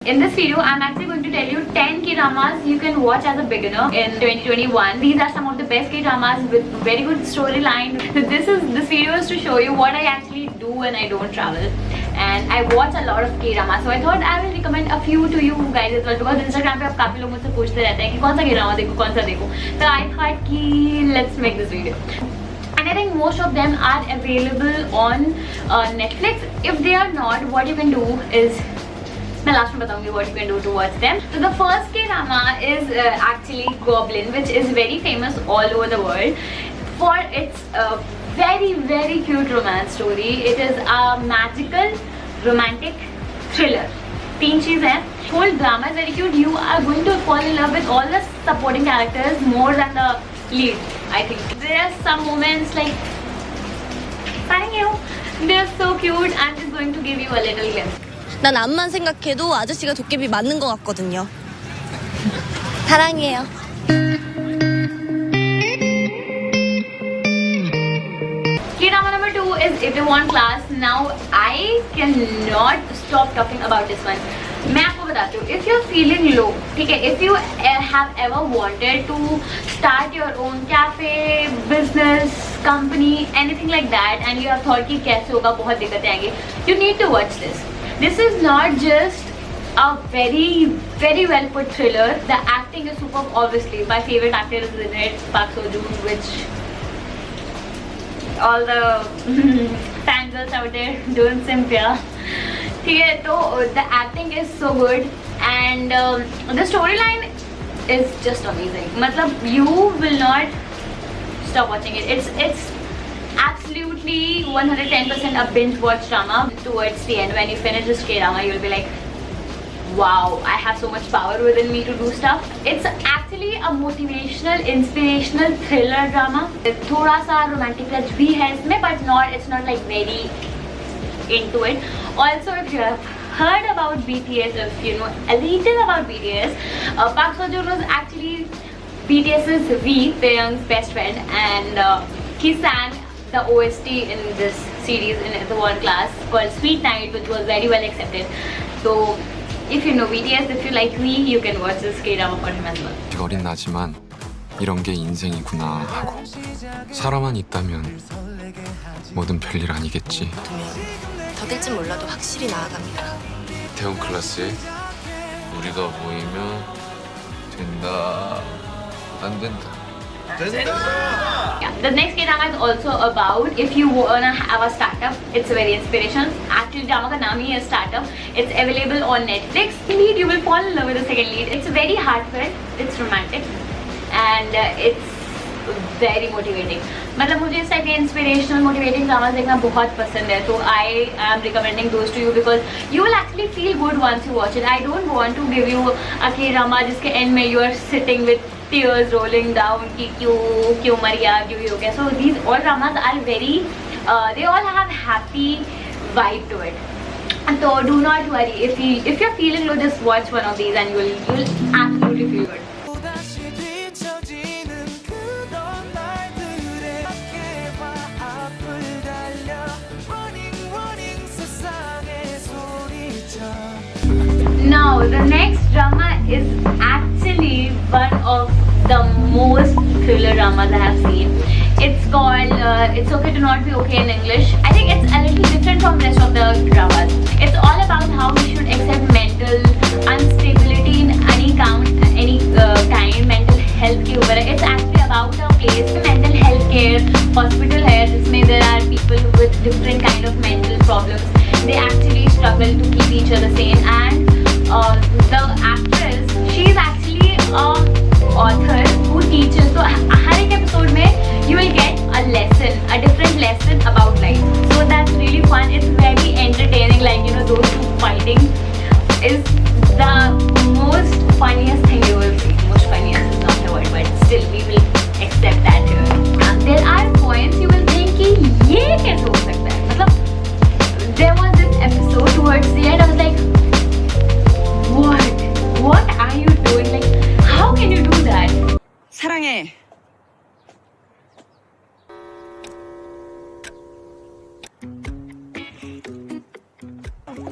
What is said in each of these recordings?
In this video, I'm actually going to tell you 10 Kdramas you can watch as a beginner in 2021. These are some of the best Kdramas with very good storyline. This video is to show you what I actually do when I don't travel. And I watch a lot of Kdramas, so I thought I will recommend a few to you guys as well, because Instagram पे अब काफी लोग मुझसे पूछते रहते हैं कि कौन सा Kdrama देखूं, कौन सा देखूं. So I thought कि let's make this video. And I think most of them are available on Netflix. If they are not, what you can do is, मैं last में बताऊंगी what you can do to watch them. So the first Kdrama is actually Goblin, which is very famous all over the world for its very cute romance story. It is a magical romantic thriller. तीन चीज है. Whole drama is very cute. You are going to fall in love with all the supporting characters more than the lead. I think there are some moments like, thank you, they're so cute. I'm just going to give you a little glimpse. 난 앞만 생각해도 아저씨가 도깨비 맞는 것 같거든요. 사랑해요. Kdrama number 2 is Itaewon class. Now I cannot stop talking about this one. मैं आपको बताती हूँ, if you're feeling low, ठीक है, if you have ever wanted to start your own cafe, business, company, anything like that, and you have thought कि कैसे होगा, बहुत दिक्कतें आएंगी, you need to watch this. This is not just a very well put thriller. The acting is superb. Obviously, my favorite actor is in it, Park Seo-joon, which all the fangirls out there don't simp, yeah. So the acting is so good, and the storyline is just amazing. Matlab, you will not stop watching it. It's absolutely 110% a binge watch drama. Towards the end, when you finish this K-drama, you'll be like, wow, I have so much power within me to do stuff. It's actually a motivational, inspirational thriller drama. थोड़ा सा romantic touch भी है इसमें, but it's not like very into it. Also, if you have heard about BTS, if you know a little about BTS, Park Seo-joon was actually BTS's V, Taeyang's best friend, and he sang the OST in this series in Itaewon class called Sweet Night, which was very well accepted. So if you know BTS, if you like V, you can watch this K-drama for him as well. 어린 나지만 이런 게 인생이구나 하고 사람만 있다면 뭐든 별일 아니겠지. 더딜진 몰라도 확실히 나아갑니다. 태원 클래스에 우리가 모이면 된다 안 된다. Yeah, the next K-drama is also about if you wanna have a startup. It's very inspirational. Actually, drama का नाम ही है startup. It's available on Netflix. Lead, you will fall in love with the second lead. It's very heartfelt. It's romantic, and it's very motivating. मतलब मुझे इस type के inspirational, motivating dramas देखना बहुत पसंद है. So I am recommending those to you because you will actually feel good once you watch it. I don't want to give you a K-drama जिसके end में you are sitting with tears rolling down कि क्यों मर गया, क्यों हो गया. So these all dramas are very they all have happy vibe to it. And so do not worry, if you're feeling low, just watch one of these and you'll absolutely feel good. Now the next drama is actually one of the most thriller dramas I have seen. It's called It's Okay to Not Be Okay in English. I think it's a little different from rest of the dramas. It's all about how we should accept mental instability in any kind, mental health के ऊपर है. It's actually about a place, mental health care hospital है जिसमें there are people with different kind of mental problems. They actually struggle to keep each other sane, and the actress, she's actually a author who teaches. So हर एक episode में you will get a lesson, a different lesson about life. So that's really fun. It's very entertaining. Like, you know, those two fighting is the most funniest thing you will see. Most funniest is not the word, but still we will accept that here. There are points you will think कि ये कैसे हो सकता है. मतलब there was this episode towards the end, I was like, what are you doing? Like, how can you do that? 사랑해.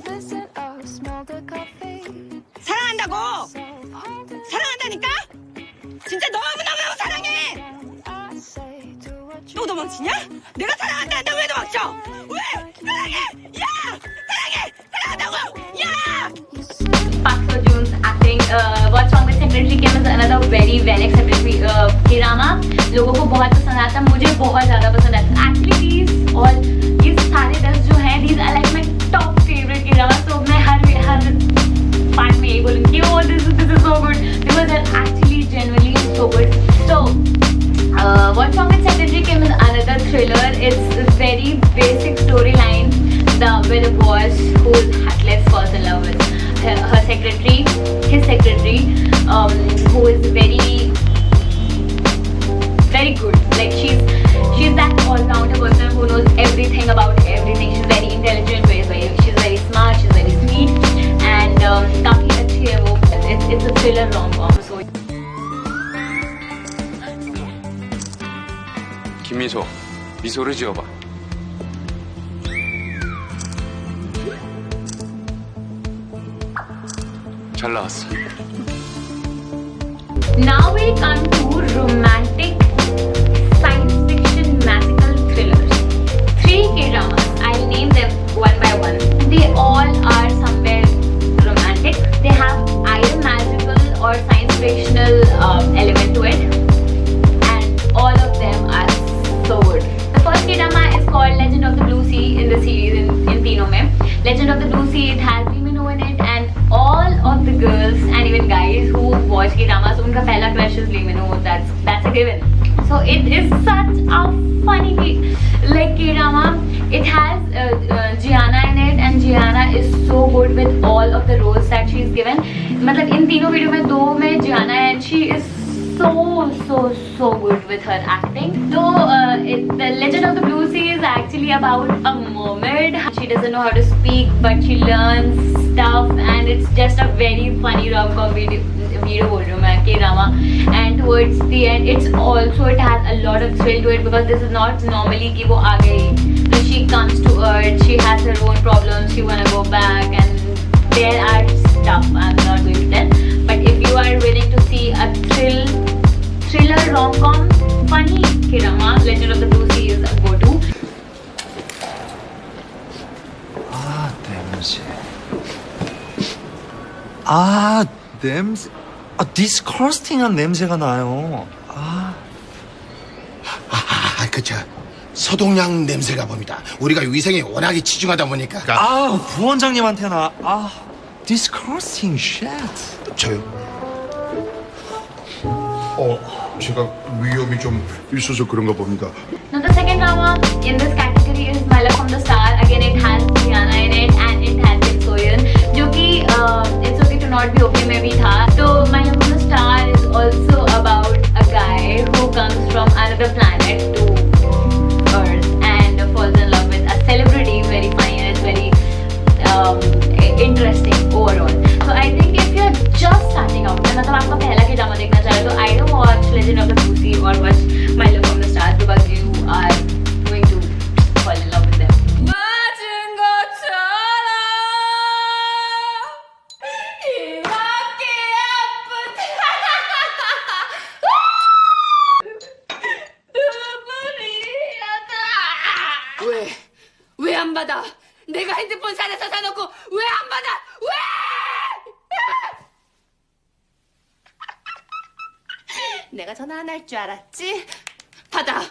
Visit a small coffee. 사랑한다고. 사랑한다니까. 진짜 너무너무 사랑해. 또 도망치냐? 내가 사랑한다는데 왜 도망쳐? 왜? 사랑해! 야! 사랑해! 사랑한다고! 야! Park Seo Joon's acting, What Song with Secretary Kim is another very well accepted Kdrama. लोगों को बहुत पसंद आता है, मुझे बहुत ज़्यादा पसंद आता है. Actually these सारे 10 जो हैं, these are like my top favorite Kdramas. So मैं हर पार्ट में यही बोलूँगी, oh this is so good because they're actually genuinely so good. So What Song with Secretary Kim is another thriller. It's a very basic storyline. With a boss whose heartless falls in love with his secretary, who is very good. Like she's that all-rounder person who knows everything about everything. She's very intelligent, she's very smart, she's very sweet, and काफी अच्छी है वो. It's a thriller rom-com. So 김미소, 미소를 지어봐. 잘 나왔어. now we come to romantic science fiction magical thrillers. 3 Kdramas. I'll name them one by one. They all are somewhere romantic. They have either magical or science fictional element to it, and all of them are so good. The first Kdrama is called Legend of the Blue Sea in the series in तीनों में. Legend of the Blue Sea, it has Lee Min-ho in it, and all of the girls and even guys who watch Kdramas, उनका पहला crush is Lee Min-ho. That's a given. So it is such a funny Kdrama. It has Gianna in it, and Gianna is so good with all of the roles that she's given. मतलब इन तीनों video में 2 में Gianna है, and she is so good with her acting. So the Legend of the Blue Sea is actually about a mermaid. She doesn't know how to speak, but she learns stuff, and it's just a very funny rom-com video बोल रही हूँ मैं Kdrama. And towards the end, it has a lot of thrill to it because this is not normally कि वो आ गई. So she comes to Earth, she has her own problems, she wanna go back, and there are stuff I'm not going to tell. But if you are willing to see a thriller rom-com funny Kdrama, Legend of the Blue Sea is a go-to. 냄새. 디스커스팅한 냄새가 나요. 그쵸. 소독약 냄새가 봅니다. 우리가 위생에 워낙에 치중하다 보니까. 부원장님한테나. 디스커스팅 쉣. 저요? 제가 위험이 좀 있어서 그런가 봅니다. Now the second drama in this category is My Love from the Star. Again, it has Gianna in it and it has Kim So-yeon, जो कि It's Okay to Not Be Okay में भी था. So My Love from the Star is also about a guy who comes from another planet to Earth and falls in love with a celebrity. Very funny and it's very interesting overall. So I think if you're just starting out, मतलब आपका पहला Kdrama देखना चाहे तो either watch Legend of the Blue Sea or watch My Love from the Stars because you are going to fall in love with them. 왜 안 받아? 내가 핸드폰 산에서 사놓고 왜 안 받아? 왜? 내가 전화 안 할 줄 알았지? 받으라고!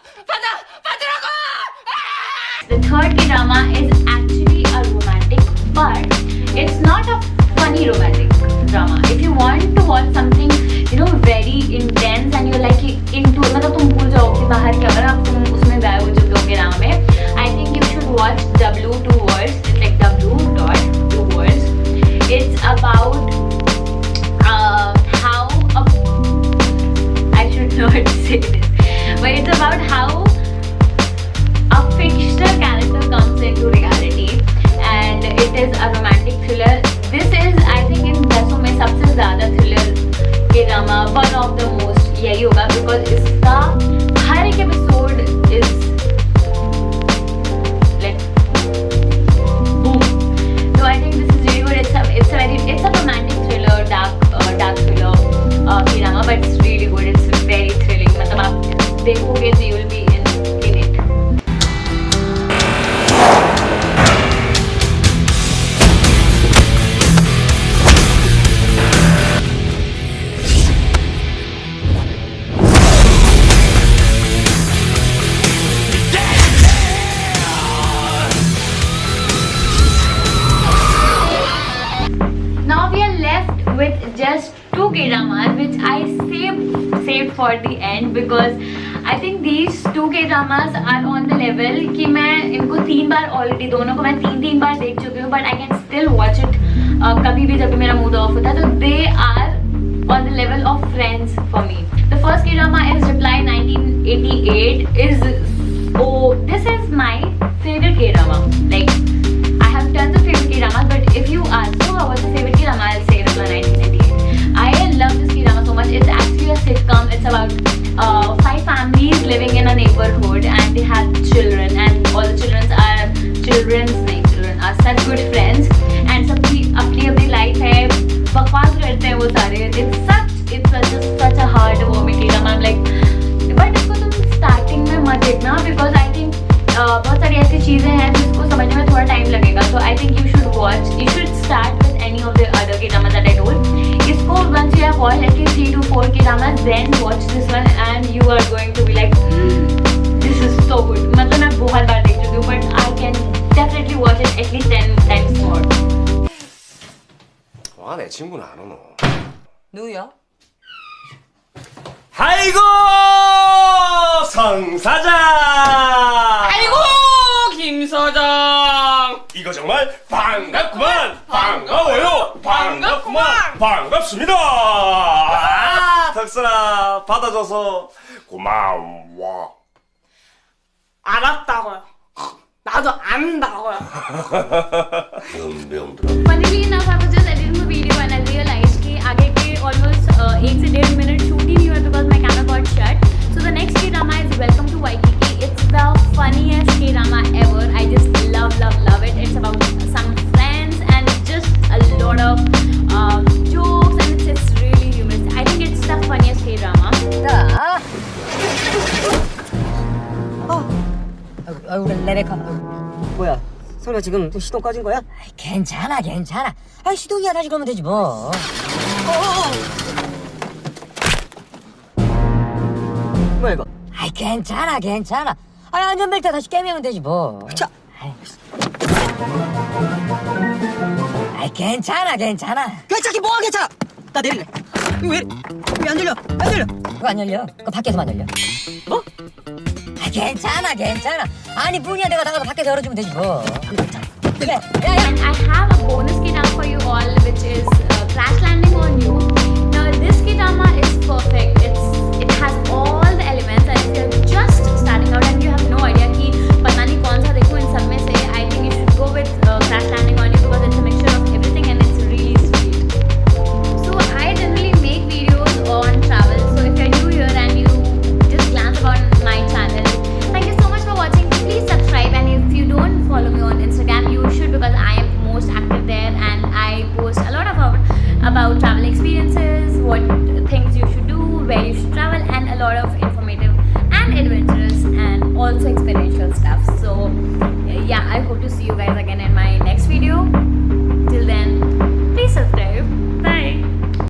The third Kdrama is actually a romantic, but it's not a funny romantic drama. If you want to watch something, very intense and you're like into, मतलब तुम भूल जाओ कि बाहर क्या हो रहा है, तुम उसमें गायब हो चुके हो Kdrama में. I think you should watch W 2 words. It's like W dot 2 words. It's about how I should not say this, but it's about how a fictional character comes into reality, and it is a romantic thriller. This is, I think, with just 2 Kdramas which I saved for the end because I think these 2 Kdramas are on the level कि मैं इनको 3 बार already दोनों को मैं 3 बार देख चुकी हूँ, but I can still watch it कभी भी जब भी मेरा mood off होता है. तो they are on the level of Friends for me. The first Kdrama is Reply 1988. This is my favorite Kdrama. Like, I have tons of favorite Kdramas, but if you ask Zoha what's your favorite Kdrama, I'll say Reply 1988. I love this Kdrama so much. It's actually a sitcom. It's about 5 families living in a neighborhood and they have children, and all the children are such good friends and सबकी अपनी life है, बकवास करते हैं वो सारे. It's just such a heartwarming Kdrama. I'm like, but इसको तुम starting में मत देखना because I think बहुत सारी ऐसी चीजें हैं जिसको समझने में थोड़ा टाइम लगेगा. So I think you should start with any of the other Kdramas that I told. इसको once you have watched at least 3 to 4 Kdramas, then watch this one and you are going to be like, this is so good. मतलब मैं बहुत बार देख चुकी हूँ, but I can definitely watch it at least 10 times more. 와, 내 친구는 안 오노. 누구야? 아이고, 성 사장. 아이고 김 사장. 이거 정말 반갑구만. 반가워요. 반갑구만. 반갑습니다. 아, 덕선아, 받아줘서 고마워. 알았다고요. 나도 안다고요. Funnily enough, I was just editing the video and I realized कि आगे के almost 1 से 1.5 minute shoot ही नहीं हुआ because my camera got shut. So the next Kdrama is Welcome to Waikiki. It's the funniest Kdrama ever. I just love it. It's about some friends and just a lot of jokes and it's really humorous. I think it's the funniest Kdrama. 아이고 레베카. 뭐야? 설마 지금 시동 꺼진 거야? 괜찮아. 아 시동이야 다시 걸면 되지 뭐. 뭐야 이거? 아이 괜찮아. 아 안전벨트 다시 깨매면 되지 뭐. 자. 아이 괜찮아. 괜찮긴 뭐가 괜찮아? 나 내릴래. 이거 왜 안 열려? 그거 안 열려. 그거 밖에서만 열려. 뭐? 아 괜찮아. 아니 문이야 내가 나가서 밖에서 열어주면 되지 뭐. 그래. And I have a bonus Kdrama for you all, which is Crash Landing on You. Now this Kdrama is perfect. It has all the elements, and if you're just starting out and you have no idea कि पता नहीं कौन सा देखूं इन सब में से, I think you should go with Crash Landing on You because it's a mixture of everything and it's really sweet. So I generally make videos on travel. So if you're new here and you just glance upon my channel, thank you so much for watching. Please subscribe, and if you don't follow me on Instagram, you should because I am most active there and I post a lot about travel experiences, what things you should do, where you should travel, and a lot of informative and adventurous and also experiential stuff. So yeah, I hope to see you guys again in my next video.